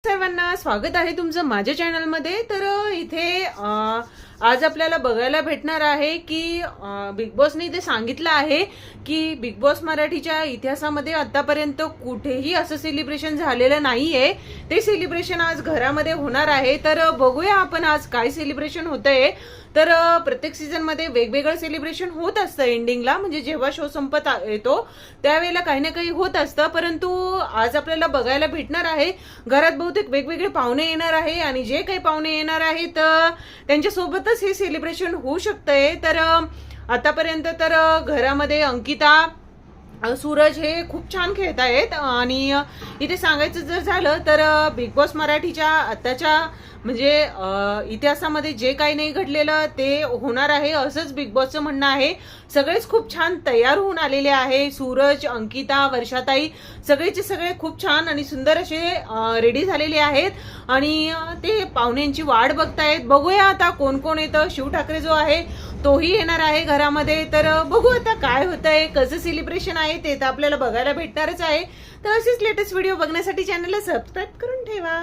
सर्वांना स्वागत आहे तुमचं माझ्या चॅनलमध्ये। तर इथे आज आपल्याला बघायला भेटणार आहे की बिग बॉसने इथे सांगितलं आहे की बिग बॉस मराठीच्या इतिहासामध्ये आतापर्यंत कुठेही असं सेलिब्रेशन झालेलं नाहीये। ते सेलिब्रेशन आज घरामध्ये होणार आहे। तर बघूया आपण आज काय सेलिब्रेशन होतंय। तर प्रत्येक सीझन मध्ये वेगवेगळं सेलिब्रेशन होत असतं एंडिंगला, म्हणजे जेव्हा शो संपत येतो त्यावेळेला काही ना काही होत असतं। परंतु आज आपल्याला बघायला भेटणार आहे घरात बहुतेक वेगवेगळे पाहुणे येणार आहे आणि जे काही पाहुणे येणार आहेत त्यांच्यासोबतच हे सेलिब्रेशन होऊ शकतंय। तर आतापर्यंत तर घरामध्ये अंकिता सूरज हे खूप छान खेळत आहेत आणि इथे सांगायचं जर झालं तर बिग बॉस मराठीच्या आताच्या म्हणजे इतिहासामध्ये जे काही नाही घडलेलं ते होणार आहे असंच बिग बॉसचं म्हणणं आहे। सगळेच खूप छान तयार होऊन आलेले आहे। सूरज, अंकिता, वर्षाताई सगळेचे सगळे खूप छान आणि सुंदर असे रेडी झालेले आहेत आणि ते पाहुण्यांची वाट बघतायत। बघूया आता कोण कोण येतं। शिव ठाकरे जो आहे तोही येणार आहे घरामध्ये। तर बघू आता काय होतंय, कसं सेलिब्रेशन आहे ते तर आपल्याला बघायला भेटणारच आहे। तर असेच लेटेस्ट व्हिडिओ बघण्यासाठी चॅनलला सबस्क्राईब करून ठेवा।